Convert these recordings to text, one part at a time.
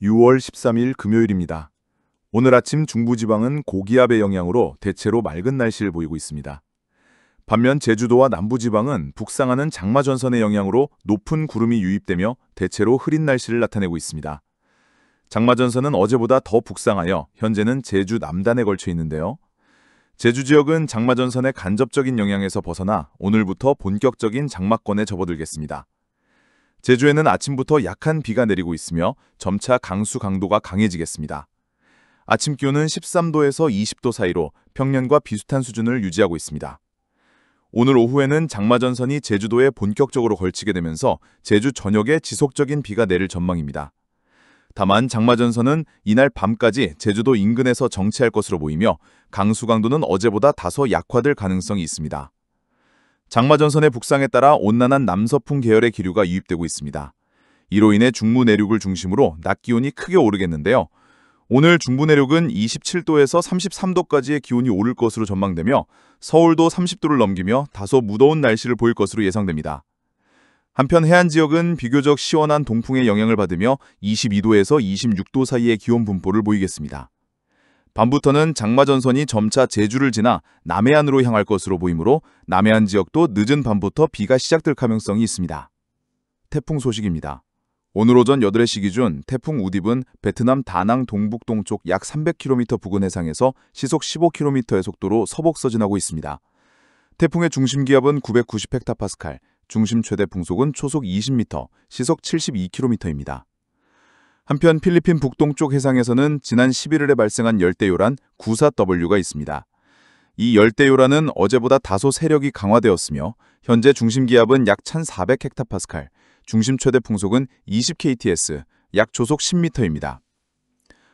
6월 13일 금요일입니다. 오늘 아침 중부지방은 고기압의 영향으로 대체로 맑은 날씨를 보이고 있습니다. 반면 제주도와 남부지방은 북상하는 장마전선의 영향으로 높은 구름이 유입되며 대체로 흐린 날씨를 나타내고 있습니다. 장마전선은 어제보다 더 북상하여 현재는 제주 남단에 걸쳐 있는데요. 제주 지역은 장마전선의 간접적인 영향에서 벗어나 오늘부터 본격적인 장마권에 접어들겠습니다. 제주에는 아침부터 약한 비가 내리고 있으며 점차 강수 강도가 강해지겠습니다. 아침 기온은 13도에서 20도 사이로 평년과 비슷한 수준을 유지하고 있습니다. 오늘 오후에는 장마전선이 제주도에 본격적으로 걸치게 되면서 제주 전역에 지속적인 비가 내릴 전망입니다. 다만 장마전선은 이날 밤까지 제주도 인근에서 정체할 것으로 보이며 강수 강도는 어제보다 다소 약화될 가능성이 있습니다. 장마전선의 북상에 따라 온난한 남서풍 계열의 기류가 유입되고 있습니다. 이로 인해 중부 내륙을 중심으로 낮 기온이 크게 오르겠는데요. 오늘 중부 내륙은 27도에서 33도까지의 기온이 오를 것으로 전망되며 서울도 30도를 넘기며 다소 무더운 날씨를 보일 것으로 예상됩니다. 한편 해안 지역은 비교적 시원한 동풍의 영향을 받으며 22도에서 26도 사이의 기온 분포를 보이겠습니다. 밤부터는 장마전선이 점차 제주를 지나 남해안으로 향할 것으로 보이므로 남해안 지역도 늦은 밤부터 비가 시작될 가능성이 있습니다. 태풍 소식입니다. 오늘 오전 8시 기준 태풍 우딥은 베트남 다낭 동북동쪽 약 300km 부근 해상에서 시속 15km의 속도로 서북서진하고 있습니다. 태풍의 중심 기압은 990헥타파스칼, 중심 최대 풍속은 초속 20m, 시속 72km입니다. 한편 필리핀 북동쪽 해상에서는 지난 11일에 발생한 열대요란 94W가 있습니다. 이 열대요란은 어제보다 다소 세력이 강화되었으며 현재 중심 기압은 약 1400헥타파스칼, 중심 최대 풍속은 20kts, 약 초속 10m입니다.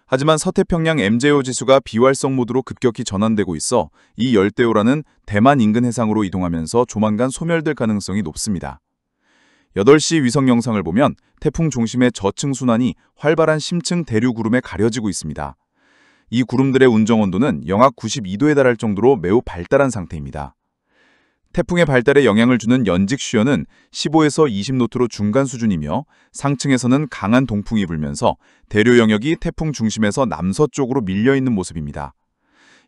하지만 서태평양 MJO 지수가 비활성 모드로 급격히 전환되고 있어 이 열대요란은 대만 인근 해상으로 이동하면서 조만간 소멸될 가능성이 높습니다. 8시 위성 영상을 보면 태풍 중심의 저층 순환이 활발한 심층 대류 구름에 가려지고 있습니다. 이 구름들의 운정 온도는 영하 92도에 달할 정도로 매우 발달한 상태입니다. 태풍의 발달에 영향을 주는 연직 시어는 15에서 20노트로 중간 수준이며 상층에서는 강한 동풍이 불면서 대류 영역이 태풍 중심에서 남서쪽으로 밀려있는 모습입니다.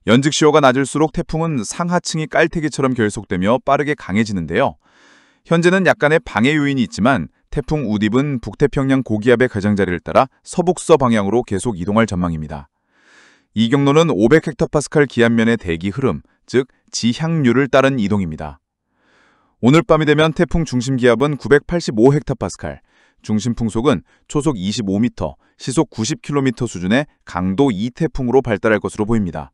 연직 시어가 낮을수록 태풍은 상하층이 깔때기처럼 결속되며 빠르게 강해지는데요. 현재는 약간의 방해 요인이 있지만 태풍 우딥은 북태평양 고기압의 가장자리를 따라 서북서 방향으로 계속 이동할 전망입니다. 이 경로는 500헥타파스칼 기압면의 대기 흐름, 즉 지향류를 따른 이동입니다. 오늘 밤이 되면 태풍 중심 기압은 985헥타파스칼, 중심 풍속은 초속 25m, 시속 90km 수준의 강도 2태풍으로 발달할 것으로 보입니다.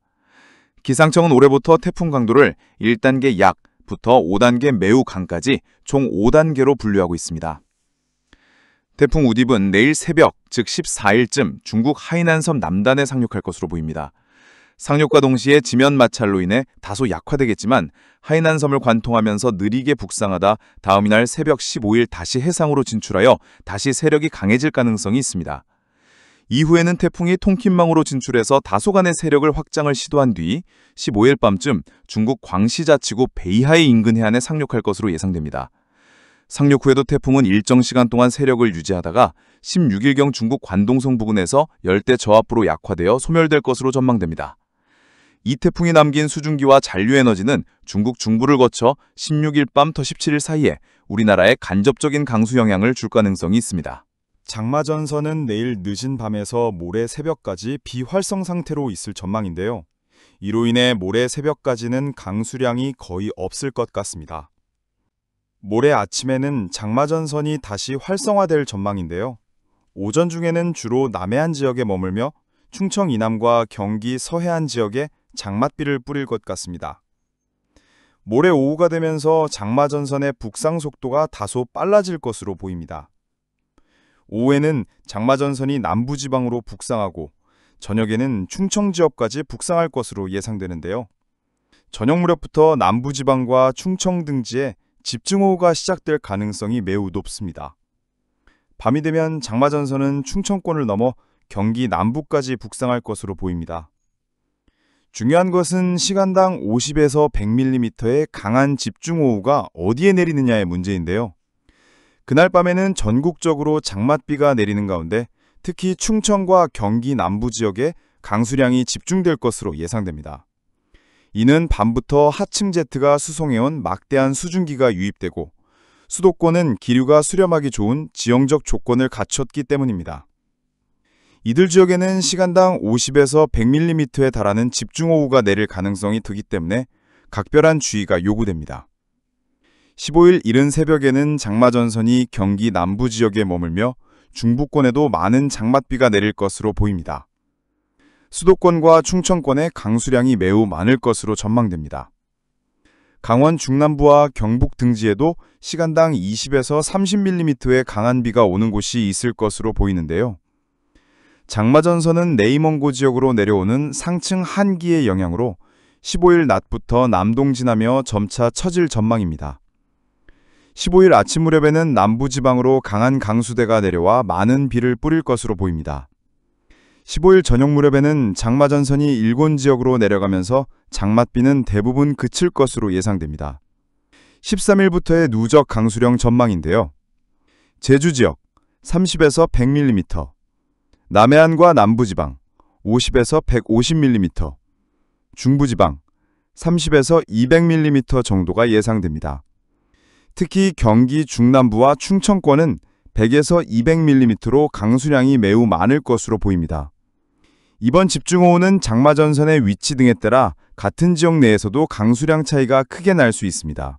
기상청은 올해부터 태풍 강도를 1단계 약, 부터 5단계 매우 강까지 총 5단계로 분류하고 있습니다. 태풍 우딥은 내일 새벽, 즉 14일쯤 중국 하이난섬 남단에 상륙할 것으로 보입니다. 상륙과 동시에 지면 마찰로 인해 다소 약화되겠지만 하이난섬을 관통하면서 느리게 북상하다 다음 날 새벽 15일 다시 해상으로 진출하여 다시 세력이 강해질 가능성이 있습니다. 이후에는 태풍이 통킨망으로 진출해서 다소간의 세력을 확장을 시도한 뒤 15일 밤쯤 중국 광시자치구 베이하이 인근 해안에 상륙할 것으로 예상됩니다. 상륙 후에도 태풍은 일정 시간 동안 세력을 유지하다가 16일경 중국 관동성 부근에서 열대 저압부로 약화되어 소멸될 것으로 전망됩니다. 이 태풍이 남긴 수증기와 잔류에너지는 중국 중부를 거쳐 16일 밤부터 17일 사이에 우리나라에 간접적인 강수 영향을 줄 가능성이 있습니다. 장마전선은 내일 늦은 밤에서 모레 새벽까지 비활성 상태로 있을 전망인데요. 이로 인해 모레 새벽까지는 강수량이 거의 없을 것 같습니다. 모레 아침에는 장마전선이 다시 활성화될 전망인데요. 오전 중에는 주로 남해안 지역에 머물며 충청 이남과 경기 서해안 지역에 장맛비를 뿌릴 것 같습니다. 모레 오후가 되면서 장마전선의 북상 속도가 다소 빨라질 것으로 보입니다. 오후에는 장마전선이 남부지방으로 북상하고 저녁에는 충청 지역까지 북상할 것으로 예상되는데요. 저녁 무렵부터 남부지방과 충청 등지에 집중호우가 시작될 가능성이 매우 높습니다. 밤이 되면 장마전선은 충청권을 넘어 경기 남부까지 북상할 것으로 보입니다. 중요한 것은 시간당 50에서 100mm의 강한 집중호우가 어디에 내리느냐의 문제인데요. 그날 밤에는 전국적으로 장맛비가 내리는 가운데 특히 충청과 경기 남부 지역에 강수량이 집중될 것으로 예상됩니다. 이는 밤부터 하층 제트가 수송해온 막대한 수증기가 유입되고 수도권은 기류가 수렴하기 좋은 지형적 조건을 갖췄기 때문입니다. 이들 지역에는 시간당 50에서 100mm에 달하는 집중호우가 내릴 가능성이 크기 때문에 각별한 주의가 요구됩니다. 15일 이른 새벽에는 장마전선이 경기 남부 지역에 머물며 중부권에도 많은 장맛비가 내릴 것으로 보입니다. 수도권과 충청권의 강수량이 매우 많을 것으로 전망됩니다. 강원 중남부와 경북 등지에도 시간당 20에서 30mm의 강한 비가 오는 곳이 있을 것으로 보이는데요. 장마전선은 네이먼고 지역으로 내려오는 상층 한기의 영향으로 15일 낮부터 남동진하며 점차 처질 전망입니다. 15일 아침 무렵에는 남부지방으로 강한 강수대가 내려와 많은 비를 뿌릴 것으로 보입니다. 15일 저녁 무렵에는 장마전선이 일본 지역으로 내려가면서 장맛비는 대부분 그칠 것으로 예상됩니다. 13일부터의 누적 강수량 전망인데요. 제주 지역 30에서 100mm, 남해안과 남부지방 50에서 150mm, 중부지방 30에서 200mm 정도가 예상됩니다. 특히 경기 중남부와 충청권은 100에서 200mm로 강수량이 매우 많을 것으로 보입니다. 이번 집중호우는 장마전선의 위치 등에 따라 같은 지역 내에서도 강수량 차이가 크게 날 수 있습니다.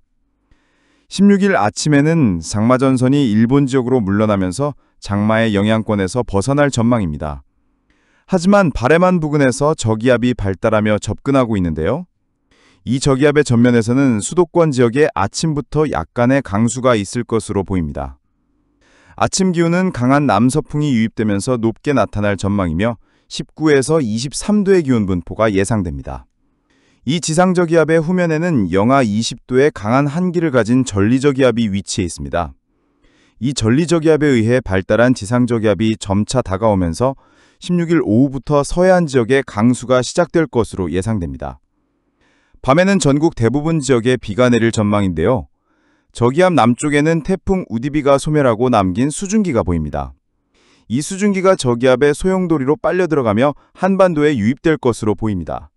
16일 아침에는 장마전선이 일본 지역으로 물러나면서 장마의 영향권에서 벗어날 전망입니다. 하지만 바레만 부근에서 저기압이 발달하며 접근하고 있는데요. 이 저기압의 전면에서는 수도권 지역에 아침부터 약간의 강수가 있을 것으로 보입니다. 아침 기온은 강한 남서풍이 유입되면서 높게 나타날 전망이며 19에서 23도의 기온 분포가 예상됩니다. 이 지상저기압의 후면에는 영하 20도의 강한 한기를 가진 전리저기압이 위치해 있습니다. 이 전리저기압에 의해 발달한 지상저기압이 점차 다가오면서 16일 오후부터 서해안 지역에 강수가 시작될 것으로 예상됩니다. 밤에는 전국 대부분 지역에 비가 내릴 전망인데요. 저기압 남쪽에는 태풍 우디비가 소멸하고 남긴 수증기가 보입니다. 이 수증기가 저기압의 소용돌이로 빨려 들어가며 한반도에 유입될 것으로 보입니다.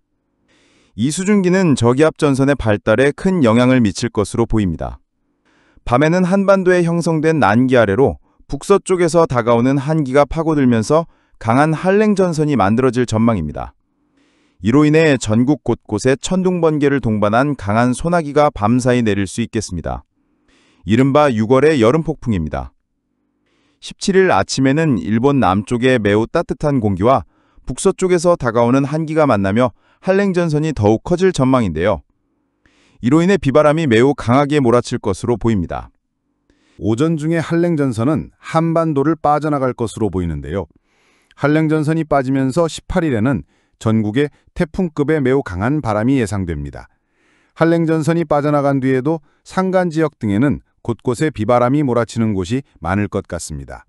이 수증기는 저기압 전선의 발달에 큰 영향을 미칠 것으로 보입니다. 밤에는 한반도에 형성된 난기 아래로 북서쪽에서 다가오는 한기가 파고들면서 강한 한랭전선이 만들어질 전망입니다. 이로 인해 전국 곳곳에 천둥번개를 동반한 강한 소나기가 밤사이 내릴 수 있겠습니다. 이른바 6월의 여름폭풍입니다. 17일 아침에는 일본 남쪽의 매우 따뜻한 공기와 북서쪽에서 다가오는 한기가 만나며 한랭전선이 더욱 커질 전망인데요. 이로 인해 비바람이 매우 강하게 몰아칠 것으로 보입니다. 오전 중에 한랭전선은 한반도를 빠져나갈 것으로 보이는데요. 한랭전선이 빠지면서 18일에는 전국에 태풍급의 매우 강한 바람이 예상됩니다. 한랭전선이 빠져나간 뒤에도 산간 지역 등에는 곳곳에 비바람이 몰아치는 곳이 많을 것 같습니다.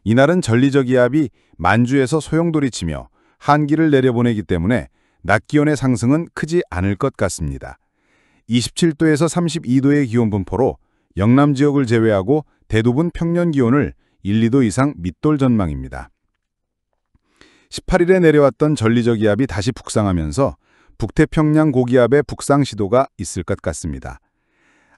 이날은 전리저기압이 만주에서 소용돌이치며 한기를 내려보내기 때문에 낮 기온의 상승은 크지 않을 것 같습니다. 27도에서 32도의 기온 분포로 영남 지역을 제외하고 대부분 평년 기온을 1, 2도 이상 밑돌 전망입니다. 18일에 내려왔던 전리저기압이 다시 북상하면서 북태평양 고기압의 북상 시도가 있을 것 같습니다.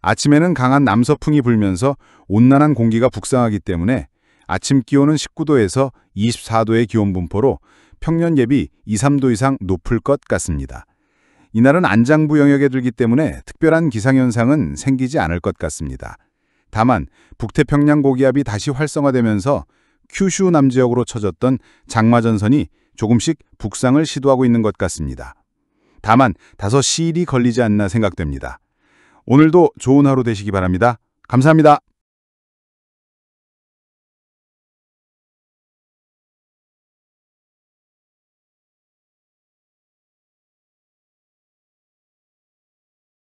아침에는 강한 남서풍이 불면서 온난한 공기가 북상하기 때문에 아침 기온은 19도에서 24도의 기온 분포로 평년 대비 2, 3도 이상 높을 것 같습니다. 이날은 안장부 영역에 들기 때문에 특별한 기상현상은 생기지 않을 것 같습니다. 다만 북태평양 고기압이 다시 활성화되면서 큐슈 남지역으로 쳐졌던 장마전선이 조금씩 북상을 시도하고 있는 것 같습니다. 다만 다소 시일이 걸리지 않나 생각됩니다. 오늘도 좋은 하루 되시기 바랍니다. 감사합니다.